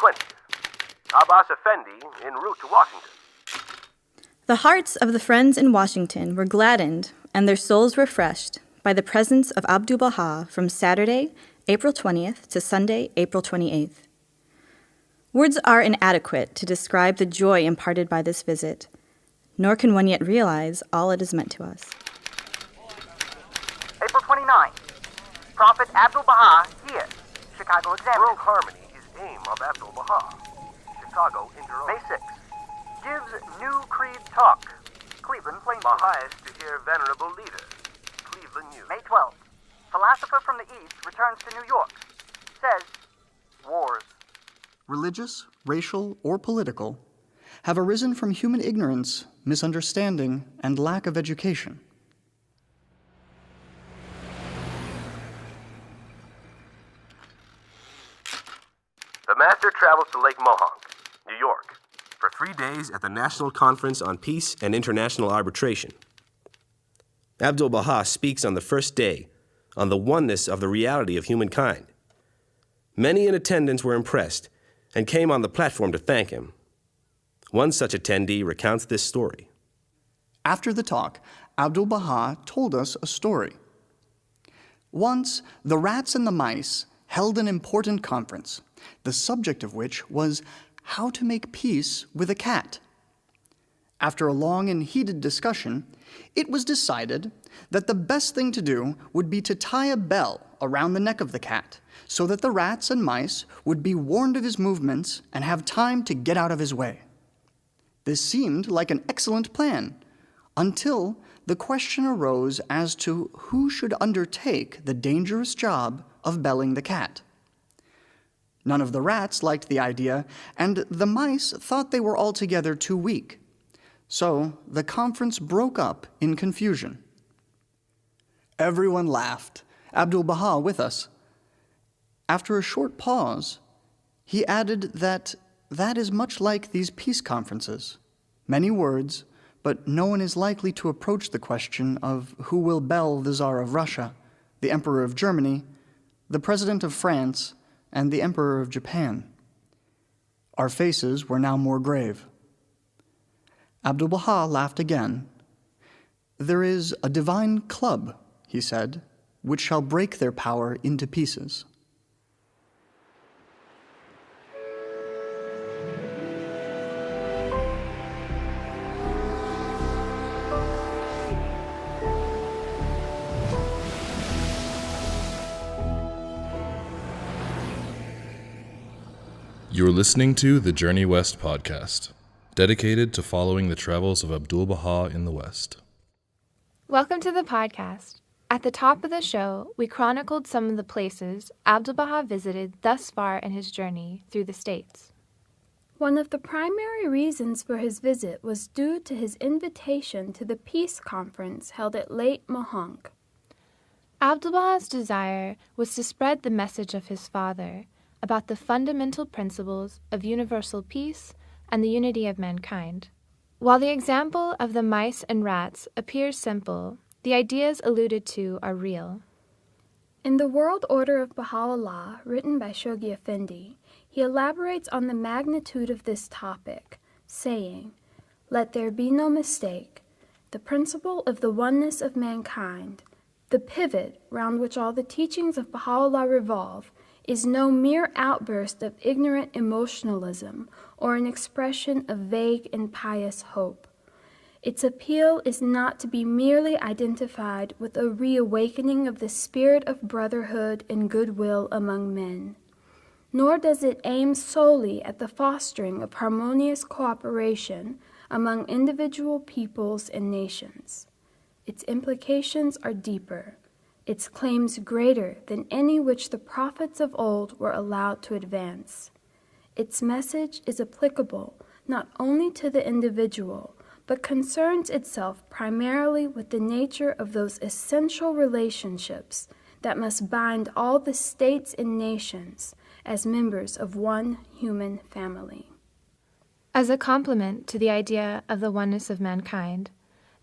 20th. Abbas Effendi en route to Washington. The hearts of the friends in Washington were gladdened and their souls refreshed by the presence of Abdu'l-Baha from Saturday, April 20th to Sunday, April 28th. Words are inadequate to describe the joy imparted by this visit, nor can one yet realize all it has meant to us. April 29th. Prophet Abdu'l-Baha here. Chicago Examiner. World harmony is aim of Abdu'l-Baha. Chicago Inter. May 6th. Gives new creed talk. Cleveland Plain. Baha'is to hear venerable leader. Cleveland News. May 12th. Philosopher from the East returns to New York. Says, wars. Religious, racial, or political, have arisen from human ignorance, misunderstanding, and lack of education. The Master travels to Lake Mohonk, New York, for 3 days at the National Conference on Peace and International Arbitration. Abdu'l-Baha speaks on the first day on the oneness of the reality of humankind. Many in attendance were impressed and came on the platform to thank him. One such attendee recounts this story. After the talk, Abdu'l-Baha told us a story. Once, the rats and the mice held an important conference, the subject of which was how to make peace with a cat. After a long and heated discussion, it was decided that the best thing to do would be to tie a bell around the neck of the cat so that the rats and mice would be warned of his movements and have time to get out of his way. This seemed like an excellent plan, until the question arose as to who should undertake the dangerous job of belling the cat. None of the rats liked the idea, and the mice thought they were altogether too weak. So the conference broke up in confusion. Everyone laughed, Abdu'l-Baha with us. After a short pause, he added that is much like these peace conferences. Many words, but no one is likely to approach the question of who will bell the Tsar of Russia, the Emperor of Germany, the President of France, and the Emperor of Japan. Our faces were now more grave. Abdu'l-Baha laughed again. There is a divine club, he said, which shall break their power into pieces. You're listening to the Journey West podcast, dedicated to following the travels of Abdu'l-Baha in the West. Welcome to the podcast. At the top of the show, we chronicled some of the places Abdu'l-Baha visited thus far in his journey through the states. One of the primary reasons for his visit was due to his invitation to the peace conference held at Lake Mohonk. Abdu'l-Baha's desire was to spread the message of his father about the fundamental principles of universal peace and the unity of mankind. While the example of the mice and rats appears simple, the ideas alluded to are real. In The World Order of Baha'u'llah, written by Shoghi Effendi, he elaborates on the magnitude of this topic, saying, "Let there be no mistake, the principle of the oneness of mankind, the pivot round which all the teachings of Baha'u'llah revolve, is no mere outburst of ignorant emotionalism or an expression of vague and pious hope. Its appeal is not to be merely identified with a reawakening of the spirit of brotherhood and goodwill among men, nor does it aim solely at the fostering of harmonious cooperation among individual peoples and nations. Its implications are deeper, its claims greater than any which the prophets of old were allowed to advance. Its message is applicable not only to the individual, but concerns itself primarily with the nature of those essential relationships that must bind all the states and nations as members of one human family." As a complement to the idea of the oneness of mankind,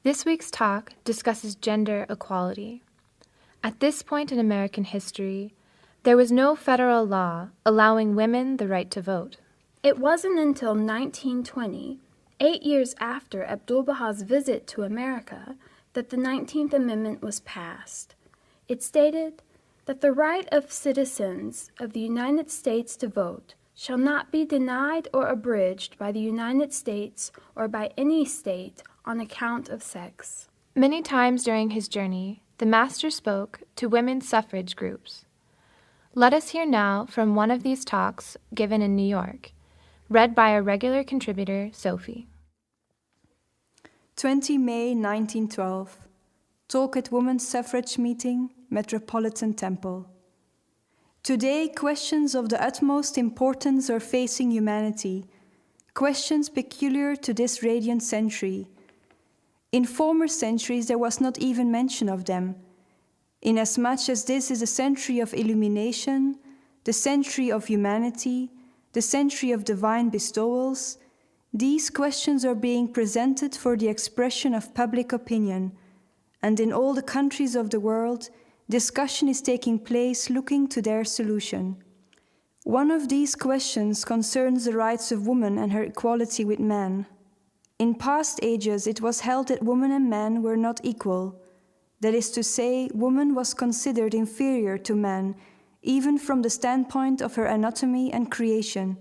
this week's talk discusses gender equality. At this point in American history, there was no federal law allowing women the right to vote. It wasn't until 1920, 8 years after Abdu'l-Baha's visit to America, that the 19th Amendment was passed. It stated that the right of citizens of the United States to vote shall not be denied or abridged by the United States or by any state on account of sex. Many times during his journey, the Master spoke to women's suffrage groups. Let us hear now from one of these talks given in New York, read by a regular contributor, Sophie. 20 May 1912. Talk at Women's Suffrage Meeting, Metropolitan Temple. Today, questions of the utmost importance are facing humanity, questions peculiar to this radiant century. In former centuries, there was not even mention of them. Inasmuch as this is a century of illumination, the century of humanity, the century of divine bestowals, these questions are being presented for the expression of public opinion, and in all the countries of the world, discussion is taking place looking to their solution. One of these questions concerns the rights of woman and her equality with man. In past ages, it was held that woman and man were not equal. That is to say, woman was considered inferior to man, even from the standpoint of her anatomy and creation.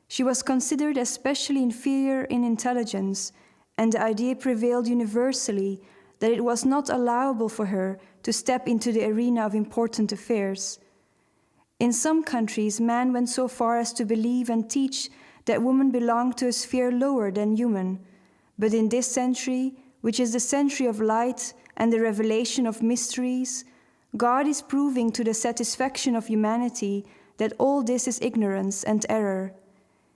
She was considered especially inferior in intelligence, and the idea prevailed universally that it was not allowable for her to step into the arena of important affairs. In some countries, man went so far as to believe and teach that woman belonged to a sphere lower than human. But in this century, which is the century of light and the revelation of mysteries, God is proving to the satisfaction of humanity that all this is ignorance and error.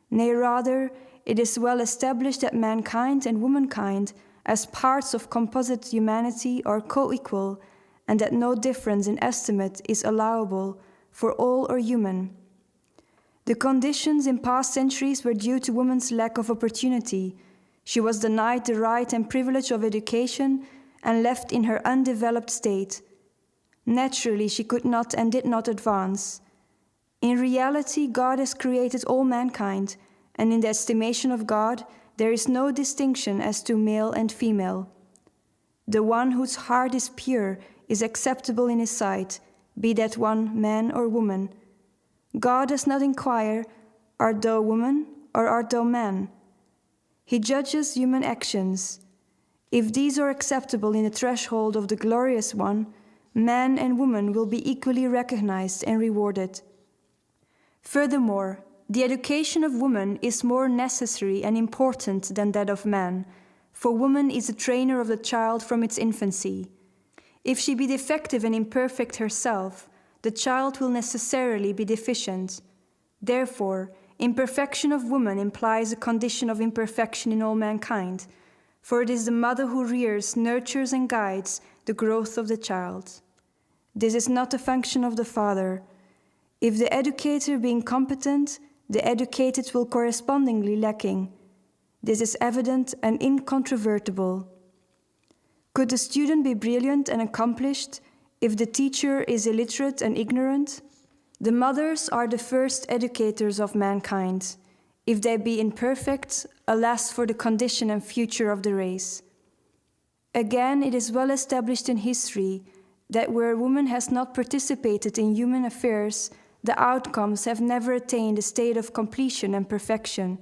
Nay, rather, it is well established that mankind and womankind, as parts of composite humanity, are co-equal, and that no difference in estimate is allowable, for all are human. The conditions in past centuries were due to woman's lack of opportunity. She was denied the right and privilege of education and left in her undeveloped state. Naturally, she could not and did not advance. In reality, God has created all mankind, and in the estimation of God, there is no distinction as to male and female. The one whose heart is pure is acceptable in his sight, be that one man or woman. God does not inquire, art thou woman or art thou man? He judges human actions. If these are acceptable in the threshold of the glorious one, man and woman will be equally recognized and rewarded. Furthermore, the education of woman is more necessary and important than that of man, for woman is a trainer of the child from its infancy. If she be defective and imperfect herself, the child will necessarily be deficient. Therefore, imperfection of woman implies a condition of imperfection in all mankind, for it is the mother who rears, nurtures, and guides the growth of the child. This is not a function of the father. If the educator be incompetent, the educated will correspondingly lacking. This is evident and incontrovertible. Could the student be brilliant and accomplished if the teacher is illiterate and ignorant? The mothers are the first educators of mankind. If they be imperfect, alas for the condition and future of the race. Again, it is well established in history that where woman has not participated in human affairs, the outcomes have never attained a state of completion and perfection.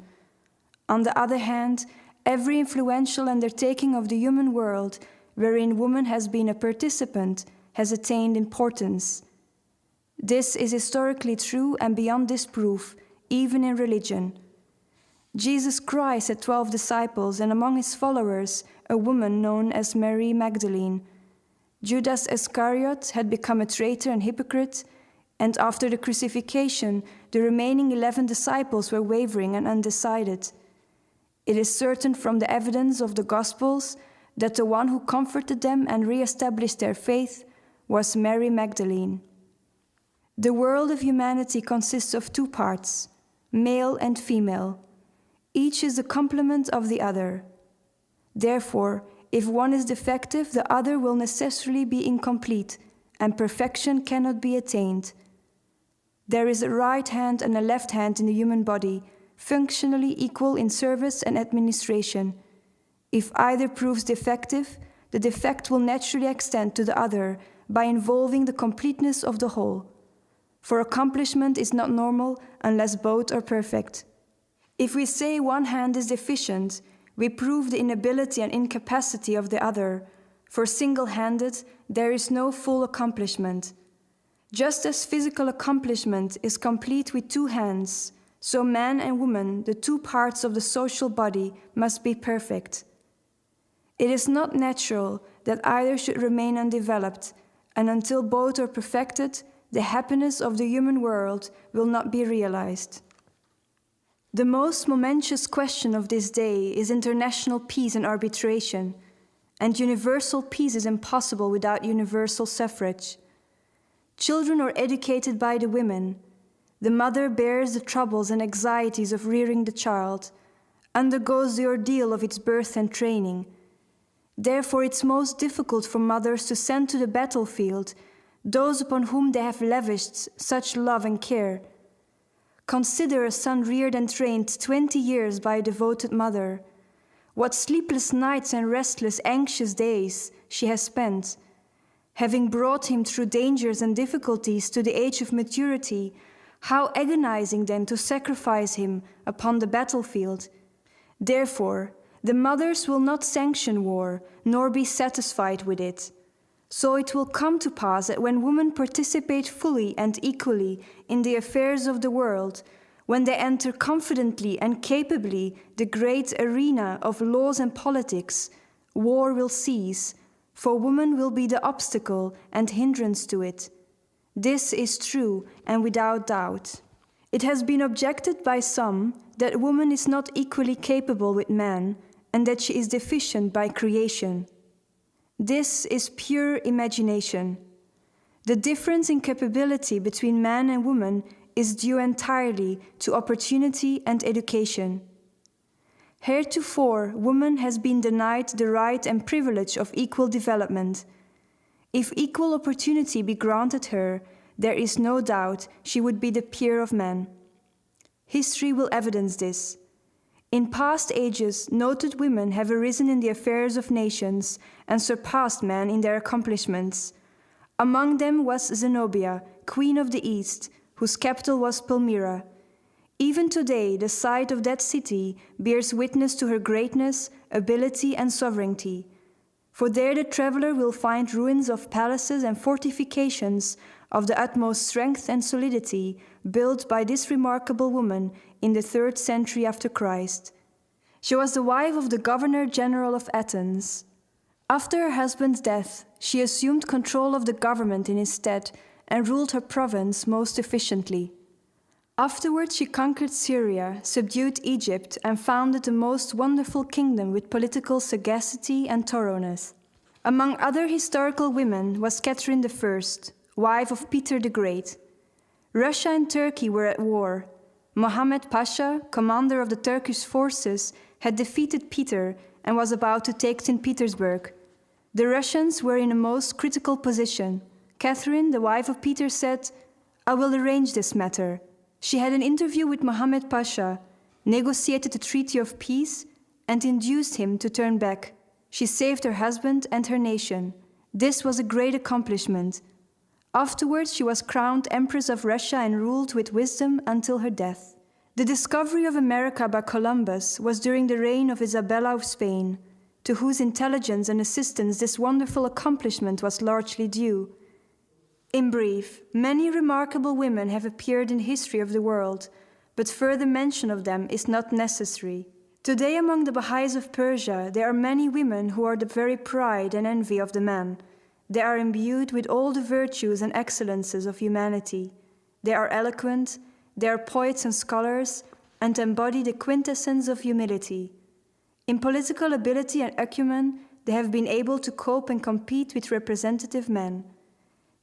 On the other hand, every influential undertaking of the human world, wherein woman has been a participant, has attained importance. This is historically true and beyond disproof, even in religion. Jesus Christ had 12 disciples, and among his followers, a woman known as Mary Magdalene. Judas Iscariot had become a traitor and hypocrite, and after the crucifixion, the remaining 11 disciples were wavering and undecided. It is certain from the evidence of the Gospels that the one who comforted them and re-established their faith was Mary Magdalene. The world of humanity consists of two parts, male and female. Each is the complement of the other. Therefore, if one is defective, the other will necessarily be incomplete, and perfection cannot be attained. There is a right hand and a left hand in the human body, functionally equal in service and administration. If either proves defective, the defect will naturally extend to the other by involving the completeness of the whole. For accomplishment is not normal unless both are perfect. If we say one hand is deficient, we prove the inability and incapacity of the other. For single-handed, there is no full accomplishment. Just as physical accomplishment is complete with two hands, so man and woman, the two parts of the social body, must be perfect. It is not natural that either should remain undeveloped, and until both are perfected, the happiness of the human world will not be realized. The most momentous question of this day is international peace and arbitration, and universal peace is impossible without universal suffrage. Children are educated by the women. The mother bears the troubles and anxieties of rearing the child, undergoes the ordeal of its birth and training. Therefore, it's most difficult for mothers to send to the battlefield those upon whom they have lavished such love and care. Consider a son reared and trained 20 years by a devoted mother. What sleepless nights and restless, anxious days she has spent. Having brought him through dangers and difficulties to the age of maturity, how agonizing then to sacrifice him upon the battlefield. Therefore, the mothers will not sanction war, nor be satisfied with it. So it will come to pass that when women participate fully and equally in the affairs of the world, when they enter confidently and capably the great arena of laws and politics, war will cease, for woman will be the obstacle and hindrance to it. This is true and without doubt. It has been objected by some that woman is not equally capable with man, and that she is deficient by creation. This is pure imagination. The difference in capability between man and woman is due entirely to opportunity and education. Heretofore, woman has been denied the right and privilege of equal development. If equal opportunity be granted her, there is no doubt she would be the peer of man. History will evidence this. In past ages, noted women have arisen in the affairs of nations and surpassed men in their accomplishments. Among them was Zenobia, Queen of the East, whose capital was Palmyra. Even today, the site of that city bears witness to her greatness, ability, and sovereignty. For there the traveler will find ruins of palaces and fortifications of the utmost strength and solidity built by this remarkable woman in the 3rd century after Christ. She was the wife of the governor-general of Athens. After her husband's death, she assumed control of the government in his stead and ruled her province most efficiently. Afterwards, she conquered Syria, subdued Egypt, and founded the most wonderful kingdom with political sagacity and thoroughness. Among other historical women was Catherine I, wife of Peter the Great. Russia and Turkey were at war. Mohammed Pasha, commander of the Turkish forces, had defeated Peter and was about to take St. Petersburg. The Russians were in a most critical position. Catherine, the wife of Peter, said, "I will arrange this matter." She had an interview with Mohammed Pasha, negotiated a treaty of peace, and induced him to turn back. She saved her husband and her nation. This was a great accomplishment. Afterwards, she was crowned Empress of Russia and ruled with wisdom until her death. The discovery of America by Columbus was during the reign of Isabella of Spain, to whose intelligence and assistance this wonderful accomplishment was largely due. In brief, many remarkable women have appeared in the history of the world, but further mention of them is not necessary. Today, among the Baha'is of Persia, there are many women who are the very pride and envy of the man. They are imbued with all the virtues and excellences of humanity. They are eloquent, they are poets and scholars, and embody the quintessence of humility. In political ability and acumen, they have been able to cope and compete with representative men.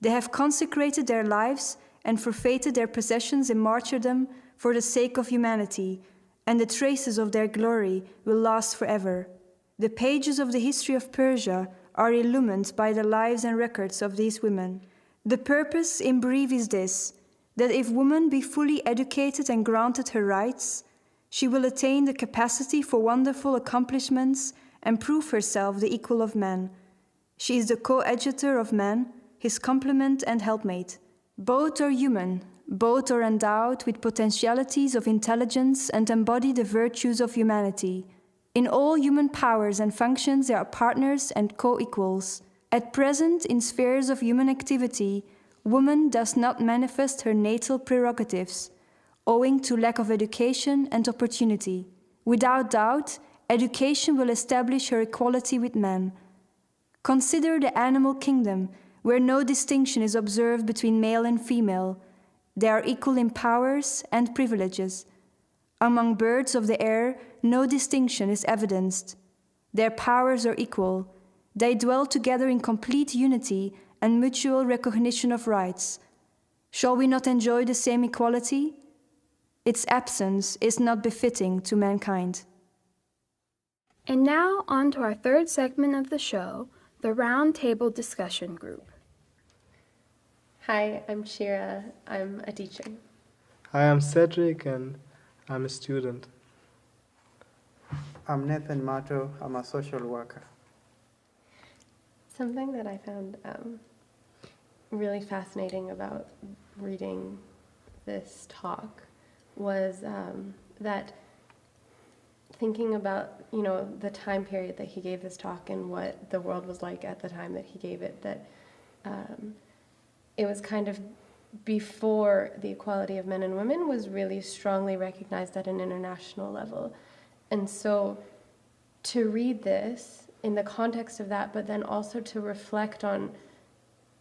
They have consecrated their lives and forfeited their possessions in martyrdom for the sake of humanity, and the traces of their glory will last forever. The pages of the history of Persia are illumined by the lives and records of these women. The purpose, in brief, is this, that if woman be fully educated and granted her rights, She will attain the capacity for wonderful accomplishments and prove herself the equal of man. She is the coadjutor of man, his complement and helpmate. Both are human, both are endowed with potentialities of intelligence and embody the virtues of humanity. In all human powers and functions, they are partners and co-equals. At present, in spheres of human activity, woman does not manifest her natal prerogatives, owing to lack of education and opportunity. Without doubt, education will establish her equality with man. Consider the animal kingdom, where no distinction is observed between male and female. They are equal in powers and privileges. Among birds of the air, no distinction is evidenced. Their powers are equal. They dwell together in complete unity and mutual recognition of rights. Shall we not enjoy the same equality? Its absence is not befitting to mankind. And now on to our third segment of the show, the Round Table Discussion Group. Hi, I'm Shira. I'm a teacher. Hi, I'm Cedric and I'm a student. I'm Nathan Mato. I'm a social worker. Something that I found really fascinating about reading this talk was that thinking about, the time period that he gave this talk and what the world was like at the time that he gave it, that it was kind of before the equality of men and women was really strongly recognized at an international level. And so to read this in the context of that, but then also to reflect on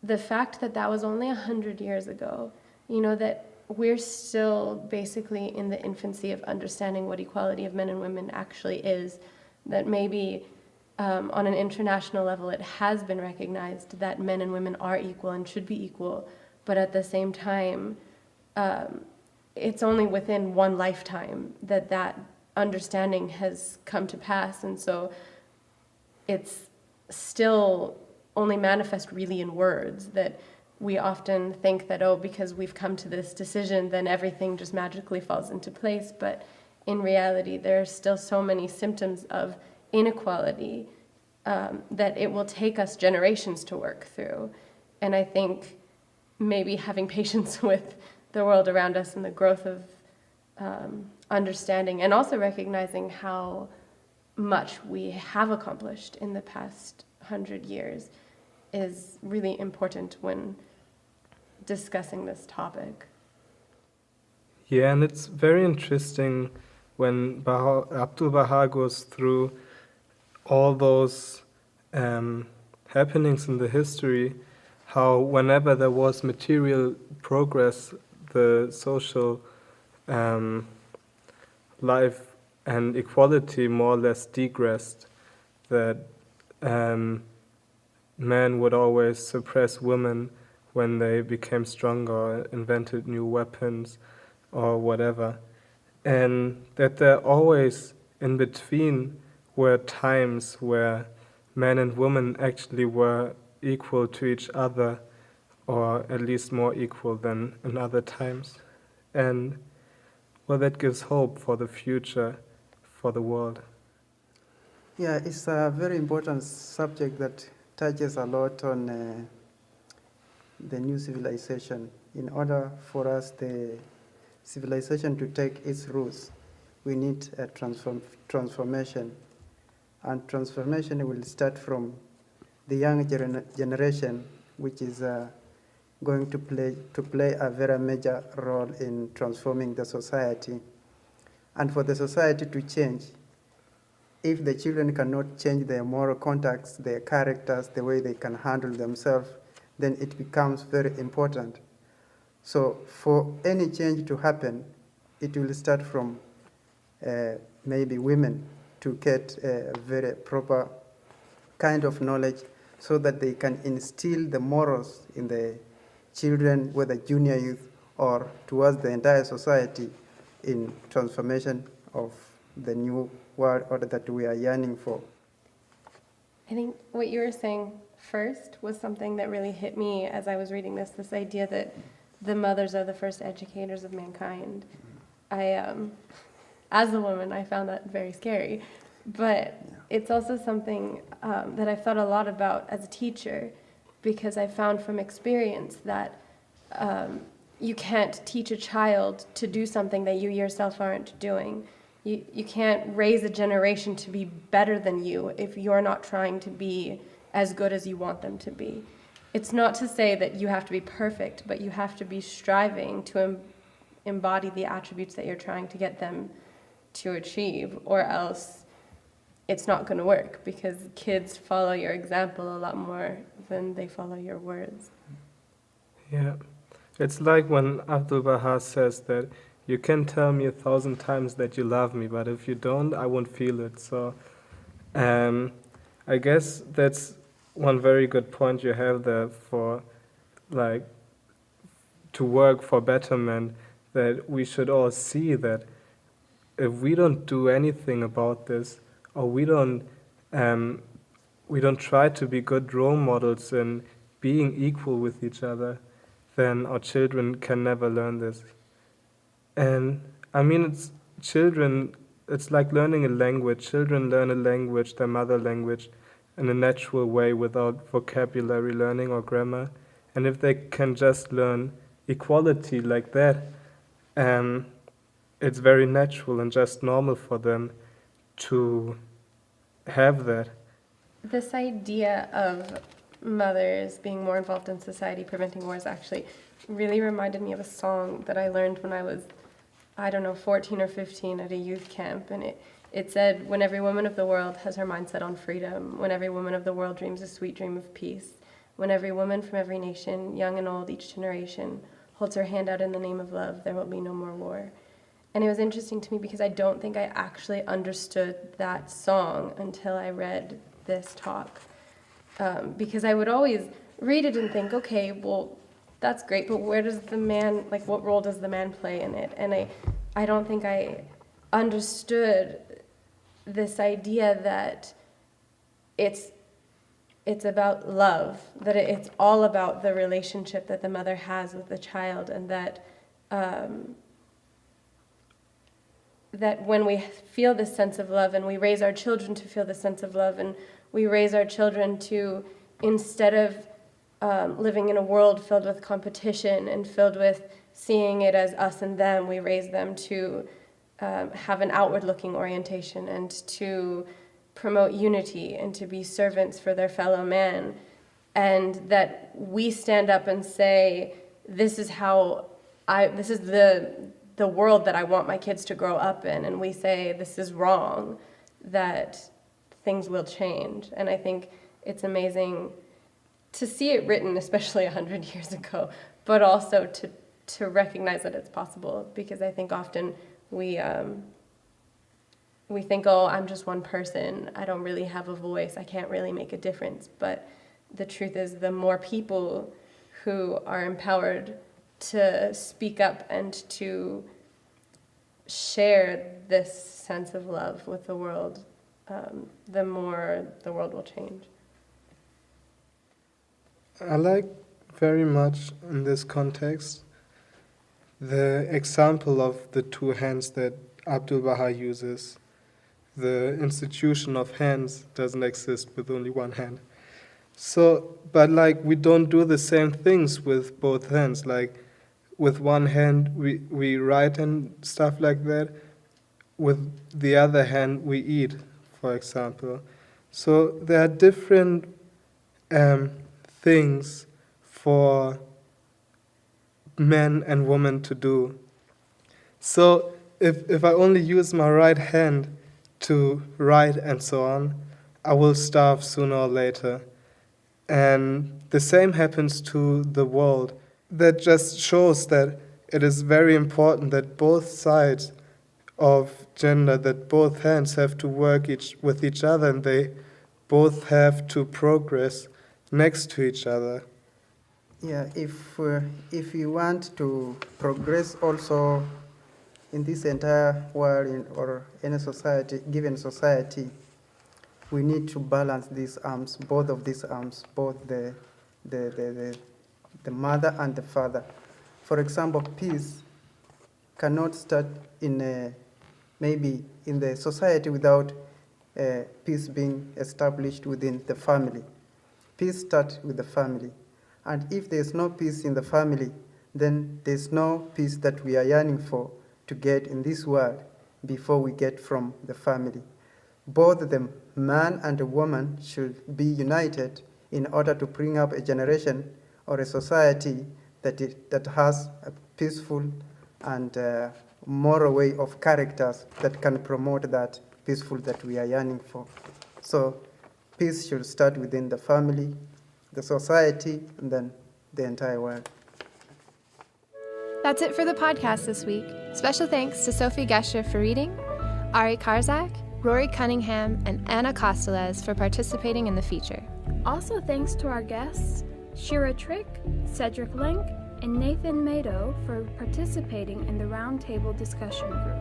the fact that that was only 100 years ago, that we're still basically in the infancy of understanding what equality of men and women actually is, that maybe on an international level it has been recognized that men and women are equal and should be equal, but at the same time, it's only within one lifetime that understanding has come to pass, and so it's still only manifest really in words, that we often think that, because we've come to this decision, then everything just magically falls into place. But in reality, there are still so many symptoms of inequality that it will take us generations to work through. And I think maybe having patience with the world around us and the growth of understanding, and also recognizing how much we have accomplished in the past 100 years is really important when discussing this topic. Yeah, and it's very interesting when Abdu'l-Baha goes through all those happenings in the history, how whenever there was material progress, the social life and equality more or less digressed, that men would always suppress women when they became stronger, invented new weapons or whatever. And that there always in between were times where men and women actually were equal to each other, or at least more equal than in other times. And well, that gives hope for the future, for the world. Yeah, it's a very important subject that touches a lot on the new civilization. In order for us, the civilization to take its roots, we need a transformation. And transformation will start from the young generation, which is going to play a very major role in transforming the society. And for the society to change, if the children cannot change their moral contacts, their characters, the way they can handle themselves, then it becomes very important. So for any change to happen, it will start from maybe women to get a very proper kind of knowledge so that they can instill the morals in the children, whether junior youth or towards the entire society, in transformation of the new world order that we are yearning for. I think what you were saying first was something that really hit me as I was reading this idea that the mothers are the first educators of mankind. I as a woman, I found that very scary. But it's also something that I've thought a lot about as a teacher, because I found from experience that you can't teach a child to do something that you yourself aren't doing. You can't raise a generation to be better than you if you're not trying to be as good as you want them to be. It's not to say that you have to be perfect, but you have to be striving to embody the attributes that you're trying to get them to achieve, or else it's not going to work, because kids follow your example a lot more than they follow your words. Yeah. It's like when Abdu'l-Baha says that you can tell me 1,000 times that you love me, but if you don't, I won't feel it. So I guess that's one very good point you have there for, like, to work for betterment, that we should all see that if we don't do anything about this, or we don't try to be good role models in being equal with each other, then our children can never learn this. And I mean, it's like learning a language. Children learn a language, their mother language, in a natural way without vocabulary learning or grammar. And if they can just learn equality like that, it's very natural and just normal for them to have that. This idea of mothers being more involved in society, preventing wars, actually really reminded me of a song that I learned when I was, 14 or 15 at a youth camp. And it said, when every woman of the world has her mind set on freedom, when every woman of the world dreams a sweet dream of peace, when every woman from every nation, young and old, each generation, holds her hand out in the name of love, there will be no more war. And it was interesting to me because I don't think I actually understood that song until I read this talk. Because I would always read it and think, okay, well, that's great, but where does the man, like, what role does the man play in it? And I don't think I understood this idea that it's about love, that it's all about the relationship that the mother has with the child, and that that when we feel this sense of love and we raise our children to feel this sense of love, and we raise our children to, instead of living in a world filled with competition and filled with seeing it as us and them, we raise them to have an outward-looking orientation and to promote unity and to be servants for their fellow man, and that we stand up and say, this is the world that I want my kids to grow up in, and we say this is wrong, that things will change. And I think it's amazing to see it written, especially 100 years ago, but also to recognize that it's possible, because I think often we think, oh, I'm just one person, I don't really have a voice, I can't really make a difference. But the truth is, the more people who are empowered to speak up and to share this sense of love with the world, the more the world will change. I like very much in this context the example of the two hands that Abdu'l-Baha uses. The institution of hands doesn't exist with only one hand. So, but like, we don't do the same things with both hands. Like, with one hand we write and stuff like that. With the other hand we eat, for example. So there are different things for men and women to do. So if I only use my right hand to write and so on, I will starve sooner or later. And the same happens to the world. That just shows that it is very important that both sides of gender, that both hands have to work with each other, and they both have to progress next to each other. Yeah, if you want to progress also in this entire world or any society, given society, we need to balance these arms, both of these arms, both the mother and the father. For example, peace cannot start in maybe in the society without peace being established within the family. Peace starts with the family. And if there's no peace in the family, then there's no peace that we are yearning for to get in this world before we get from the family. Both the man and the woman should be united in order to bring up a generation or a society that has a peaceful and moral way of characters that can promote that peaceful that we are yearning for. So peace should start within the family, the society, and then the entire world. That's it for the podcast this week. Special thanks to Sophie Gescher for reading, Ari Karzak, Rory Cunningham, and Anna Costellez for participating in the feature. Also thanks to our guests, Shira Trick, Cedric Link, and Nathan Mado for participating in the roundtable discussion group.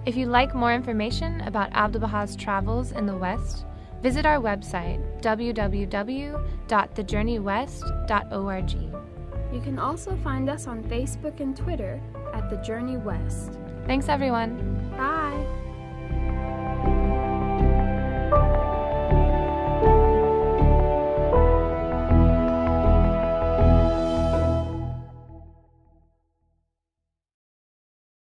If you'd like more information about Abdu'l-Baha's travels in the West, visit our website, www.thejourneywest.org. You can also find us on Facebook and Twitter at The Journey West. Thanks, everyone.